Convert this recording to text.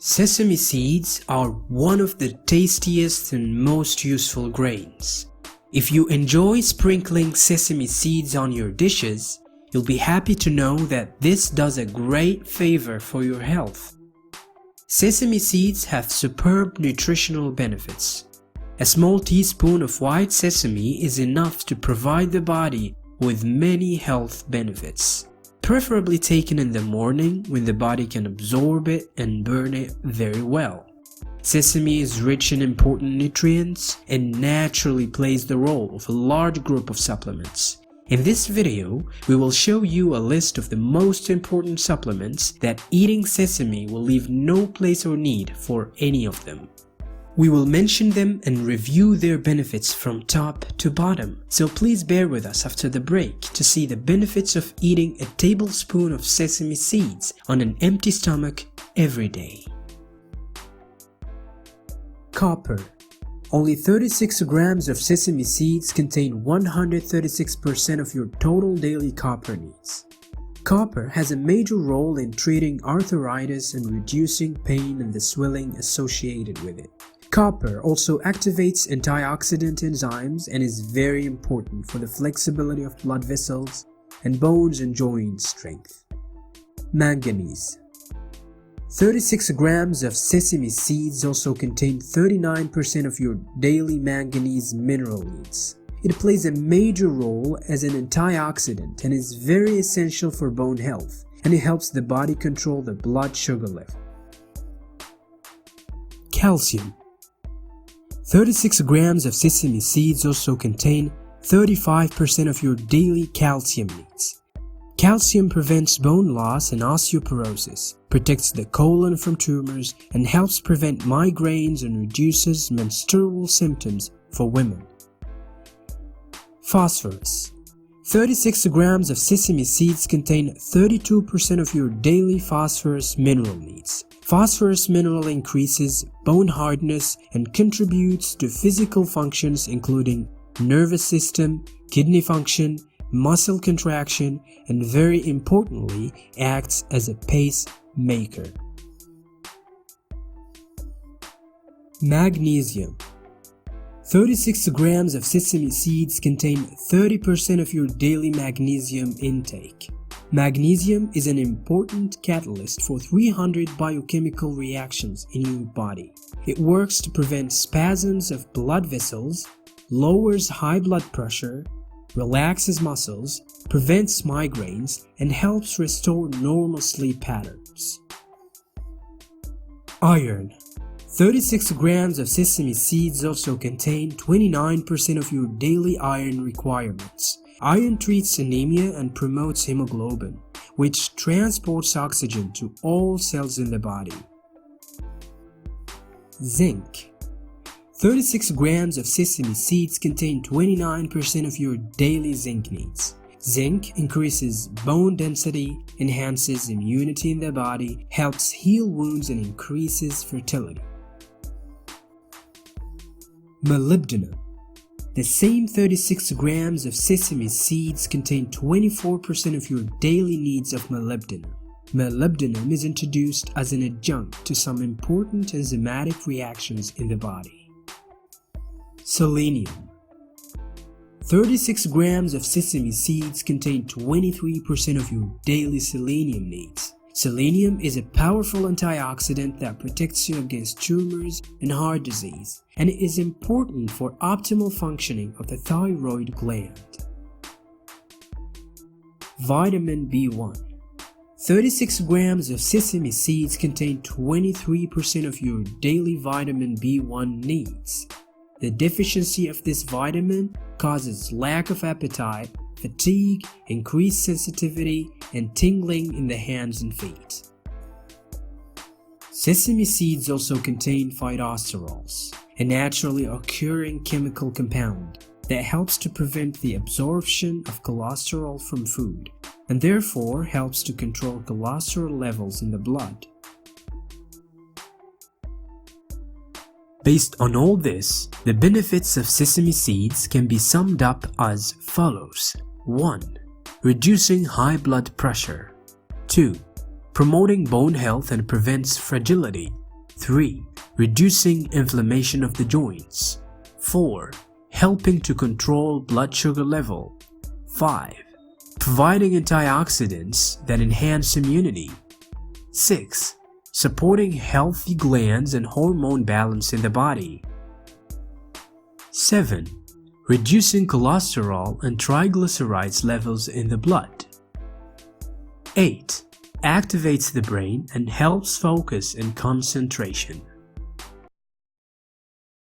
Sesame seeds are one of the tastiest and most useful grains. If you enjoy sprinkling sesame seeds on your dishes, you'll be happy to know that this does a great favor for your health. Sesame seeds have superb nutritional benefits. A small teaspoon of white sesame is enough to provide the body with many health benefits. Preferably taken in the morning when the body can absorb it and burn it very well. Sesame is rich in important nutrients and naturally plays the role of a large group of supplements. In this video, we will show you a list of the most important supplements that eating sesame will leave no place or need for any of them. We will mention them and review their benefits from top to bottom, so please bear with us after the break to see the benefits of eating a tablespoon of sesame seeds on an empty stomach every day. Copper. Only 36 grams of sesame seeds contain 136% of your total daily copper needs. Copper has a major role in treating arthritis and reducing pain and the swelling associated with it. Copper also activates antioxidant enzymes and is very important for the flexibility of blood vessels and bones and joint strength. Manganese. 36 grams of sesame seeds also contain 39% of your daily manganese mineral needs. It plays a major role as an antioxidant and is very essential for bone health, and it helps the body control the blood sugar level. Calcium. 36 grams of sesame seeds also contain 35% of your daily calcium needs. Calcium prevents bone loss and osteoporosis, protects the colon from tumors, and helps prevent migraines and reduces menstrual symptoms for women. Phosphorus. 36 grams of sesame seeds contain 32% of your daily phosphorus mineral needs. Phosphorus mineral increases bone hardness and contributes to physical functions including nervous system, kidney function, muscle contraction, and very importantly, acts as a pacemaker. Magnesium. 36 grams of sesame seeds contain 30% of your daily magnesium intake. Magnesium is an important catalyst for 300 biochemical reactions in your body. It works to prevent spasms of blood vessels, lowers high blood pressure, relaxes muscles, prevents migraines, and helps restore normal sleep patterns. Iron. 36 grams of sesame seeds also contain 29% of your daily iron requirements. Iron treats anemia and promotes hemoglobin, which transports oxygen to all cells in the body. Zinc. 36 grams of sesame seeds contain 29% of your daily zinc needs. Zinc increases bone density, enhances immunity in the body, helps heal wounds, and increases fertility. Molybdenum. The same 36 grams of sesame seeds contain 24% of your daily needs of molybdenum. Molybdenum is introduced as an adjunct to some important enzymatic reactions in the body. Selenium. 36 grams of sesame seeds contain 23% of your daily selenium needs. Selenium is a powerful antioxidant that protects you against tumors and heart disease, and it is important for optimal functioning of the thyroid gland. Vitamin B1. 36 grams of sesame seeds contain 23% of your daily vitamin B1 needs. The deficiency of this vitamin causes lack of appetite, fatigue, increased sensitivity, and tingling in the hands and feet. Sesame seeds also contain phytosterols, a naturally occurring chemical compound that helps to prevent the absorption of cholesterol from food, and therefore helps to control cholesterol levels in the blood. Based on all this, the benefits of sesame seeds can be summed up as follows. 1. Reducing high blood pressure. 2. Promoting bone health and prevents fragility. 3. Reducing inflammation of the joints. 4. Helping to control blood sugar level. 5. Providing antioxidants that enhance immunity. 6. Supporting healthy glands and hormone balance in the body. 7. Reducing cholesterol and triglycerides levels in the blood. 8. Activates the brain and helps focus and concentration.